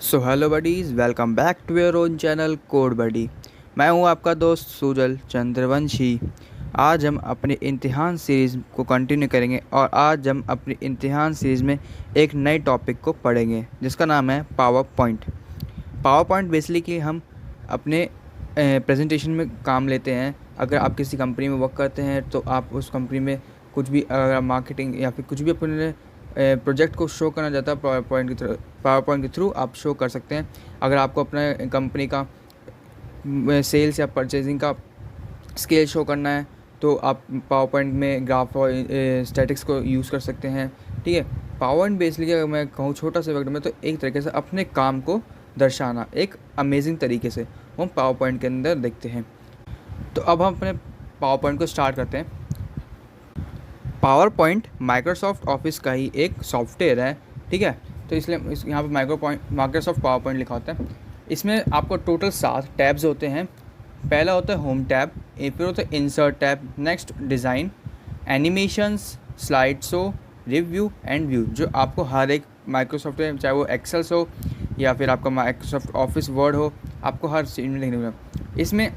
So hello buddies, welcome back to your own channel Code Buddy. मैं हूं आपका दोस्त सुजल चंद्रवंशी। आज हम अपनी इम्तिहान सीरीज़ को कंटिन्यू करेंगे और आज हम अपनी इम्तिहान सीरीज़ में एक नए टॉपिक को पढ़ेंगे जिसका नाम है power point. Power point basically हम अपने प्रेजेंटेशन में काम लेते हैं। अगर आप किसी कंपनी में वर्क करते हैं तो आप उस कंपनी में कुछ भी अगर मार्केटिंग या फिर कुछ भी अपने प्रोजेक्ट को शो करना चाहता है पावर पॉइंट के थ्रू आप शो कर सकते हैं। अगर आपको अपने कंपनी का सेल्स या परचेजिंग का स्केल शो करना है तो आप पावर पॉइंट में ग्राफ और स्टैटिक्स को यूज़ कर सकते हैं। ठीक है, पावर पॉइंट बेसिकली अगर मैं कहूँ छोटा सा वर्ड में तो एक तरीके से अपने काम को दर्शाना एक अमेजिंग तरीके से हम पावर पॉइंट के अंदर देखते हैं। तो अब हम अपने पावर पॉइंट को स्टार्ट करते हैं। पावर पॉइंट माइक्रोसॉफ्ट ऑफिस का ही एक सॉफ्टवेयर है। ठीक है, तो इसलिए यहाँ पर माइक्रोसॉफ्ट पावर पॉइंट लिखा होता है। इसमें आपको टोटल 7 टैब्स होते हैं। पहला होता है होम टैब, फिर होता है insert tab, next design, animations, slide show, review and view, जो आपको हर एक माइक्रोसॉफ्ट में चाहे वो एक्सेल्स हो या फिर आपका माइक्रोसॉफ्ट ऑफिस वर्ड हो, आपको हर चीज़ में देखने को मिलेगा। इसमें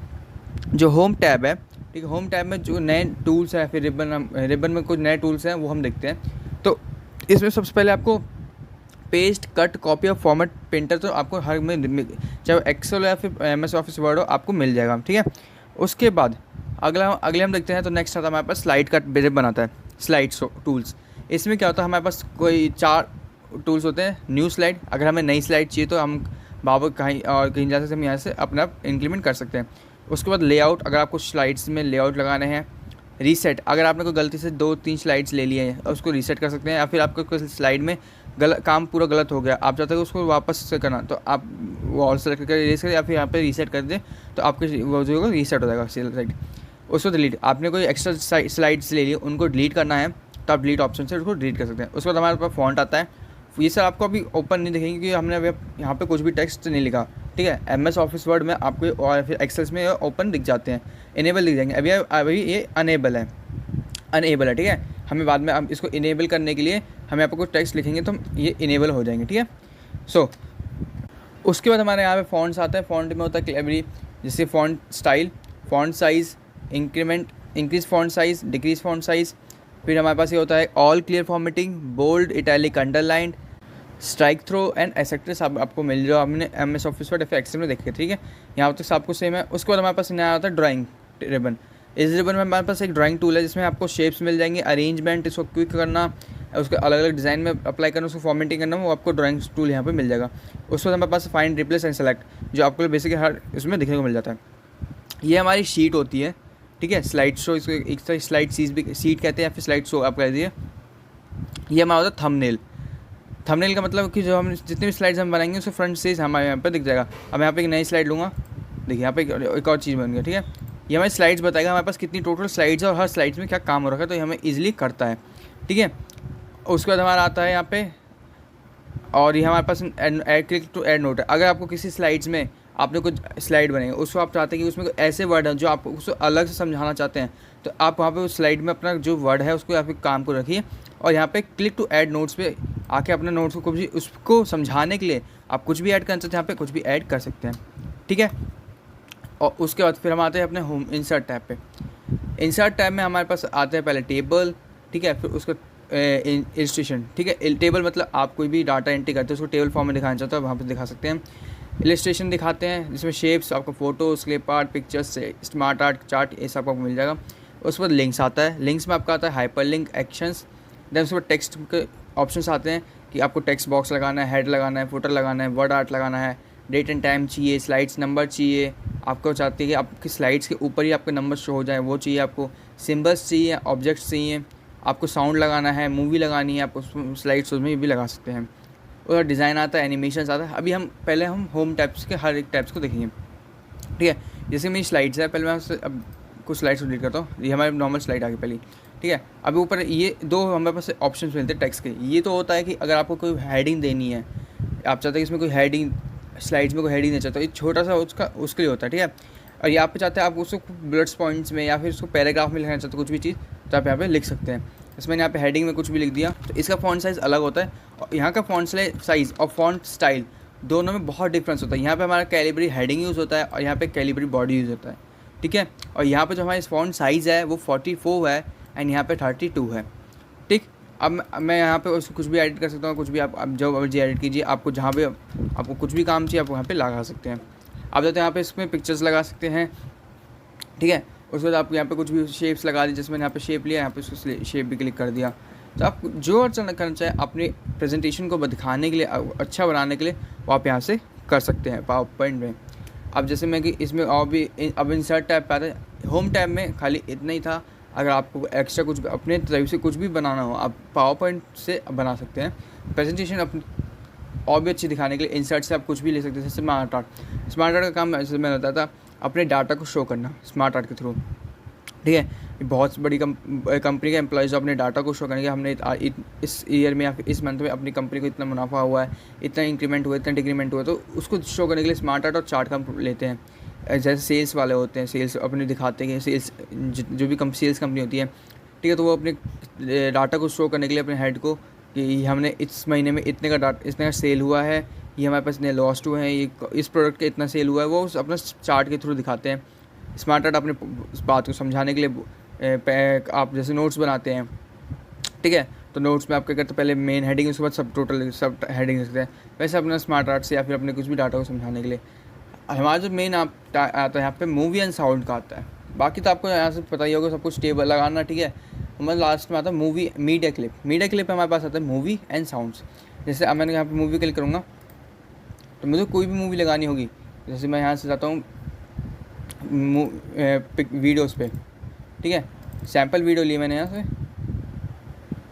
जो होम टैब है, ठीक है, होम टैब में जो नए टूल्स है, फिर रिबन में कुछ नए टूल्स हैं वो हम देखते हैं। तो इसमें सबसे पहले आपको पेस्ट, कट, कॉपी और फॉर्मेट प्रिंटर तो आपको हर में चाहे एक्सेल या फिर एमएस ऑफिस वर्ड हो आपको मिल जाएगा। ठीक है, उसके बाद अगले हम देखते हैं। तो नेक्स्ट आता है हमारे पास स्लाइड का बनाता है स्लाइड शो टूल्स। इसमें क्या होता है, हमारे पास कोई 4 टूल्स होते हैं। न्यू स्लाइड, अगर हमें नई स्लाइड चाहिए तो हम बाबा कहीं और कहीं जा सकते हैं, हम यहाँ से अपना आप इंप्लीमेंट कर सकते हैं। उसके बाद लेआउट, अगर आपको स्लाइड्स में लेआउट लगाने हैं। रीसेट, अगर आपने कोई गलती से 2-3 स्लाइड्स ले लिए हैं उसको रीसेट कर सकते हैं, या फिर आपको कोई स्लाइड में काम पूरा गलत हो गया, आप चाहते हैं उसको वापस से करना, तो आप वो ऑल सेलेक्ट करके इरेज करें या फिर यहाँ पे रीसेट कर दें तो आपके वो जो होगा रीसेट हो जाएगा स्लाइड। उसको डिलीट, आपने कोई एक्स्ट्रा स्लाइड्स ले लिए उनको डिलीट करना है तो आप डिलीट ऑप्शन से उसको डिलीट कर सकते हैं। उसके बाद हमारे पास फॉन्ट आता है। ये सर आपको अभी ओपन नहीं दिखेंगे क्योंकि हमने अभी यहाँ पे कुछ भी टेक्स्ट नहीं लिखा। ठीक है, एमएस ऑफिस वर्ड में आपको और फिर एक्सेल्स में ओपन दिख जाते हैं, इनेबल दिख जाएंगे। अभी ये अनेबल है। ठीक है, हमें बाद में अब इसको इनेबल करने के लिए हम यहाँ पर कुछ टेक्स्ट लिखेंगे तो ये इनेबल हो जाएंगे। ठीक है, उसके बाद हमारे यहाँ पे फॉन्ट्स आते हैं। फॉन्ट में होता है क्लेवरी, जैसे font style, font size, increase font size, decrease font size. फिर हमारे पास ये होता है all clear formatting, bold, italic, underlined, strikethrough and एसेक्टर। सब आपको मिल जाओ, हमने एमएस ऑफिस वर्ड एक्सेल में देखे। ठीक है, यहाँ तक सब कुछ सेम है। उसके बाद हमारे पास नया आता है ड्राइंग रिबन। इस रिबन में हमारे पास एक ड्राइंग टूल है जिसमें आपको शेप्स मिल जाएंगे, अरेंजमेंट, इसको क्विक करना, उसके अलग अलग डिज़ाइन में अप्लाई करना, उसको फॉर्मेटिंग करना, वो आपको ड्राइंग टूल यहाँ पे मिल जाएगा। उसके बाद हमारे पास फाइंड, रिप्लेस एंड सेलेक्ट, जो आपको बेसिकली हर इसमें देखने को मिल जाता है। ये हमारी शीट होती है। ठीक है, स्लाइड शो, इसको एक तरह स्लाइड सीट कहते हैं या फिर स्लाइड शो आप कह दीजिए। ये हमारा होता है थंबनेल। थंबनेल का मतलब कि जो हम जितने भी स्लाइड्स हम बनाएंगे उसको फ्रंट से हमारे यहाँ पर दिख जाएगा। अब यहाँ पे एक नई स्लाइड लूँगा, देखिए यहाँ पे एक और चीज़ बन गया। ठीक है, ये हमारी स्लाइड्स बताएगा हमारे पास कितनी टोटल स्लाइड्स है और हर स्लाइड्स में क्या काम हो रखा है, तो ये हमें ईजिली करता है। ठीक है, उसके बाद हमारा आता है यहाँ पे, और ये हमारे पास क्लिक टू ऐड नोट है। अगर आपको किसी स्लाइड्स में आपने कुछ स्लाइड बनाई उसको आप चाहते हैं कि उसमें ऐसे वर्ड हैं जो आप उसको अलग से समझाना चाहते हैं, तो आप वहाँ पे उस स्लाइड में अपना जो वर्ड है उसको या फिर काम को रखिए और यहाँ पे क्लिक टू ऐड नोट्स पे आके अपने नोट्स को भी उसको समझाने के लिए आप कुछ भी ऐड कर सकते हैं, यहाँ पे कुछ भी ऐड कर सकते हैं। ठीक है, और उसके बाद फिर हम आते हैं अपने होम इंसर्ट टैब पे। इंसर्ट टैब में हमारे पास आते हैं पहले टेबल। ठीक है, फिर उसको इलस्ट्रेशन। ठीक है, चार्ट मतलब आप कोई भी डाटा एंट्री करते हैं उसको टेबल फॉर्म में दिखाना चाहते हो वहाँ पे दिखा सकते हैं। इलस्ट्रेशन दिखाते हैं जिसमें शेप्स, आपको photo, slip art, pictures, smart art, chart, ये सब आपको मिल जाएगा। उसके बाद लिंक्स आता है। लिंक्स में आपका आता है हाइपर लिंक, एक्शंस। देन उसके बाद टेक्स्ट के ऑप्शंस आते हैं कि आपको टेक्स्ट बॉक्स लगाना है, हेड लगाना है, फुटर लगाना है, वर्ड आर्ट लगाना है, डेट एंड टाइम चाहिए, स्लाइड्स नंबर चाहिए, आपको चाहते हैं कि आपकी स्लाइड्स के ऊपर ही आपके नंबर शो हो जाए वो चाहिए, आपको सिम्बल्स चाहिए, ऑब्जेक्ट्स चाहिए, आपको साउंड लगाना है, मूवी लगानी है, आप उस स्लाइड्स उसमें भी लगा सकते हैं। और डिज़ाइन आता है, एनिमेशन आता है। अभी हम पहले होम टैब्स के हर एक टैब्स को देखेंगे। ठीक है, जैसे मेरी स्लाइड्स है, पहले मैं अब कुछ स्लाइड्स डिलीट करता हूँ। ये हमारी नॉर्मल स्लाइड आ गई पहली। ठीक है, अभी ऊपर ये 2 हमारे पास ऑप्शन मिलते हैं टेक्स्ट के। ये तो होता है कि अगर आपको कोई हेडिंग देनी है, आप चाहते हैं कि इसमें कोई हेडिंग, स्लाइड्स में कोई हेडिंग नहीं चाहता, ये छोटा सा उसके लिए होता है। ठीक है, और यहाँ पे चाहते हैं आप उसको बुलेट्स पॉइंट्स में या फिर उसको पैराग्राफ में लिखना चाहते हो कुछ भी चीज़, तो आप यहाँ पे लिख सकते हैं। इसमें यहाँ पे हेडिंग में कुछ भी लिख दिया तो इसका फ़ॉन्ट साइज़ अलग होता है, और यहाँ का फ़ॉन्ट साइज़ और फ़ॉन्ट स्टाइल दोनों में बहुत डिफरेंस होता है। यहाँ पे हमारा कैलिबरी हेडिंग यूज़ होता है और यहाँ पे कैलिबरी बॉडी यूज़ होता है, ठीक है। और यहाँ पे जो हमारी फ़ॉन्ट साइज़ है वो 44 है एंड यहाँ पे 32 है, ठीक। अब मैं यहाँ पे उसको कुछ भी एडिट कर सकता हूँ, कुछ भी आप जो मर्जी एडिट कीजिए, आपको जहाँ पे आपको कुछ भी काम चाहिए आप वहाँ पे लगा सकते हैं। आप जाते हैं यहाँ पे इसमें पिक्चर्स लगा सकते हैं, ठीक है। उसके बाद आप यहाँ पे कुछ भी शेप्स लगा दी, जिसमें यहाँ पे शेप लिया, यहाँ पे उसको शेप भी क्लिक कर दिया। तो आप जो करना चाहें अपनी प्रेजेंटेशन को दिखाने के लिए, अच्छा बनाने के लिए, वो आप यहाँ से कर सकते हैं पावर पॉइंट में। अब जैसे मैं कि इसमें और भी अब इंसर्ट टैब पे आता है। होम टैब में खाली इतना ही था। अगर आपको एक्स्ट्रा कुछ अपने तरफ से कुछ भी बनाना हो आप पावर पॉइंट से बना सकते हैं। प्रेजेंटेशन अपनी और भी अच्छी दिखाने के लिए इंसर्ट से आप कुछ भी ले सकते हैं। जैसे स्मार्ट आर्ट का काम जैसे मैंने बताया था, अपने डाटा को शो करना स्मार्ट आर्ट के थ्रू, ठीक है। ये बहुत बड़ी कंपनी के एम्प्लॉयज़ जो अपने डाटा को शो करेंगे, हमने इस ईयर में या फिर इस मंथ में अपनी कंपनी को इतना मुनाफा हुआ है, इतना इंक्रीमेंट हुआ, इतना डिक्रीमेंट हुआ, तो उसको शो करने के लिए स्मार्ट आर्ट और चार्ट का लेते हैं। जैसे सेल्स वाले होते हैं, सेल्स अपने दिखाते हैं, सेल्स जो भी सेल्स कंपनी होती है, ठीक है, तो वो अपने डाटा को शो करने के लिए अपने हेड को कि हमने इस महीने में इतने का सेल हुआ है, ये हमारे पास इतने लॉस्ट हुए हैं, ये इस प्रोडक्ट का इतना सेल हुआ है, वो अपना चार्ट के थ्रू दिखाते हैं। स्मार्ट आर्ट अपने बात को समझाने के लिए आप जैसे नोट्स बनाते हैं, ठीक है, तो नोट्स में आप क्या करते हैं, पहले मेन हेडिंग, उसके बाद सब टोटल सब हेडिंग लिखते हैं। वैसे अपना स्मार्ट आर्ट से या फिर अपने कुछ भी डाटा को समझाने के लिए हमारा जो मेन आता है यहाँ पे मूवी एंड साउंड का आता है। बाकी तो आपको यहाँ से पता ही होगा सब कुछ टेबल लगाना, ठीक है। हमारे लास्ट में आता है मूवी मीडिया क्लिप हमारे पास आता है मूवी एंड साउंड्स। जैसे अब मैंने यहाँ पे मूवी क्लिक करूँगा तो मुझे कोई भी मूवी लगानी होगी। जैसे मैं यहाँ से जाता हूँ वीडियोस पे, ठीक है, सैम्पल वीडियो ली मैंने यहाँ से,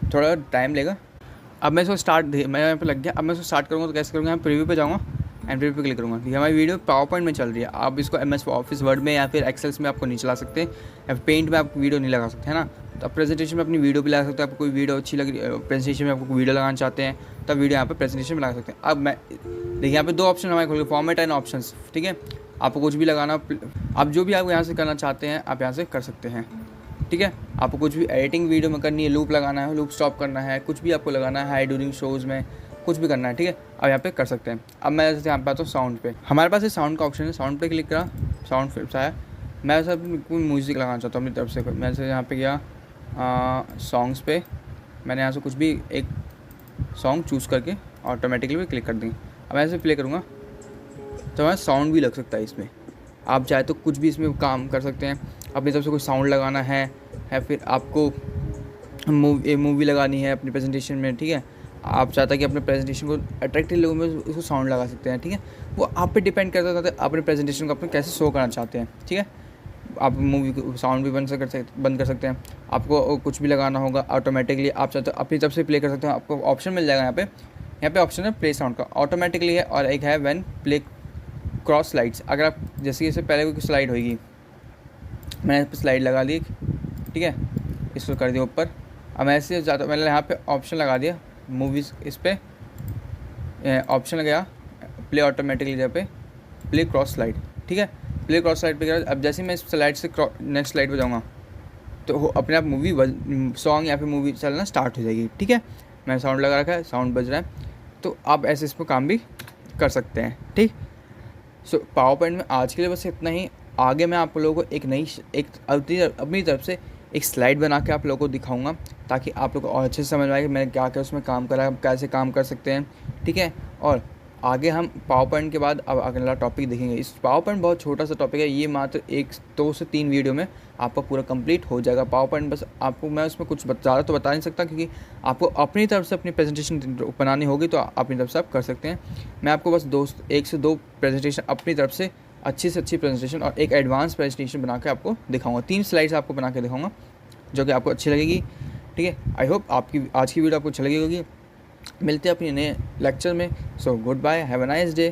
थोड़ा टाइम लेगा। अब मैं इसको मैं यहाँ पे लग गया। अब मैं इसको स्टार्ट करूँगा तो कैसे करूँगा, यहाँ प्रीव्यू पे जाऊँगा एंड प्रीव्यू पे क्लिक करूँगा। ये हमारी वीडियो पावर पॉइंट में चल रही है। आप इसको MS ऑफिस वर्ड में या फिर एक्सेल्स में आपको नहीं चला सकते, या पेंट में आप वीडियो नहीं लगा सकते, है ना। तो आप प्रेजेंटेशन में अपनी वीडियो भी लगा सकते हैं। आपको कोई वीडियो अच्छी लग रही है प्रेजेंटेशन में, आपको वीडियो लगाना चाहते हैं तब वीडियो यहाँ पे प्रेजेंटेशन में लगा सकते हैं। अब मैं देखिए यहाँ पे दो ऑप्शन हमारे खोल, फॉर्मेट एंड ऑप्शंस, ठीक है। आपको कुछ भी लगाना, आप जो भी आप यहाँ से करना चाहते हैं आप यहाँ से कर सकते हैं, ठीक है। आपको कुछ भी एडिटिंग वीडियो में करनी है, लूप लगाना है, लूप स्टॉप करना है, कुछ भी आपको लगाना है, हाई ड्यूरिंग शोज़ में कुछ भी करना है, ठीक है, आप यहाँ पे कर सकते हैं। अब मैं जैसे यहाँ पे आता हूँ साउंड पे, हमारे पास ये साउंड का ऑप्शन है। साउंड पे क्लिक करा, साउंड फिर आया। मैं सब कोई म्यूज़िक लगाना चाहता हूँ अपनी तरफ से। मैं जैसे यहाँ पे गया सॉन्ग्स पे, मैंने यहाँ से कुछ भी एक सॉन्ग चूज़ करके ऑटोमेटिकली भी क्लिक कर देंगे। अब मैं ऐसे प्ले करूँगा तो हमारा साउंड भी लग सकता है इसमें। आप चाहे तो कुछ भी इसमें काम कर सकते हैं। अपनी तरफ से कोई साउंड लगाना है फिर आपको मूवी लगानी है अपनी प्रेजेंटेशन में, ठीक है। आप चाहते हैं कि अपने प्रेजेंटेशन को अट्रैक्टिव लोगों में उसको साउंड लगा सकते हैं, ठीक है। वो आप पे डिपेंड करता है अपने प्रेजेंटेशन को अपने कैसे शो करना चाहते हैं, ठीक है। आप मूवी को साउंड भी बंद कर सकते हैं। आपको कुछ भी लगाना होगा ऑटोमेटिकली आप चाहते हो अपनी तरफ से प्ले कर सकते हो। आपको ऑप्शन मिल जाएगा यहाँ पे ऑप्शन है प्ले साउंड का, ऑटोमेटिकली है, और एक है व्हेन प्ले क्रॉस स्लाइड्स। अगर आप जैसे इससे पहले कोई स्लाइड होगी, मैंने इस पर स्लाइड लगा दी, ठीक है, इसको कर दिया ऊपर। अब मैं ऐसे ज़्यादा मैंने यहाँ पे ऑप्शन लगा दिया मूवीज़, इस पर ऑप्शन लगा प्ले ऑटोमेटिकली जगह पे प्ले क्रॉस स्लाइड, ठीक है। प्ले क्रॉस स्लाइड पे अब जैसे मैं इस स्लाइड से नेक्स्ट स्लाइड पे जाऊँगा तो अपने आप मूवी सॉन्ग या फिर मूवी चलना स्टार्ट हो जाएगी, ठीक है। मैंने साउंड लगा रखा है, साउंड बज रहा है, तो आप ऐसे इस पर काम भी कर सकते हैं, ठीक। सो पावर पॉइंट में आज के लिए बस इतना ही। आगे मैं आप लोगों को अपनी तरफ से एक स्लाइड बना के आप लोगों को दिखाऊंगा, ताकि आप लोग को और अच्छे से समझ में आए कि मैंने क्या क्या उसमें काम करा है, कैसे काम कर सकते हैं, ठीक है। और आगे हम पावर पॉइंट के बाद अब अगला टॉपिक देखेंगे। इस पावर पॉइंट बहुत छोटा सा टॉपिक है, ये मात्र 1-2 से 3 वीडियो में आपका पूरा कंप्लीट हो जाएगा पावर पॉइंट। बस आपको मैं उसमें कुछ ज़्यादा तो बता नहीं सकता, क्योंकि आपको अपनी तरफ से अपनी प्रेजेंटेशन बनानी होगी तो अपनी तरफ से आप कर सकते हैं। मैं आपको बस 1 से 2 प्रेजेंटेशन अपनी तरफ से अच्छी प्रेजेंटेशन और एक एडवांस प्रेजेंटेशन बना के आपको दिखाऊंगा। 3 स्लाइड्स आपको बना के दिखाऊंगा जो कि आपको अच्छी लगेगी, ठीक है। आई होप आपकी आज की वीडियो आपको अच्छी लगी होगी। मिलते हैं अपने नए लेक्चर में। So goodbye, have a nice day.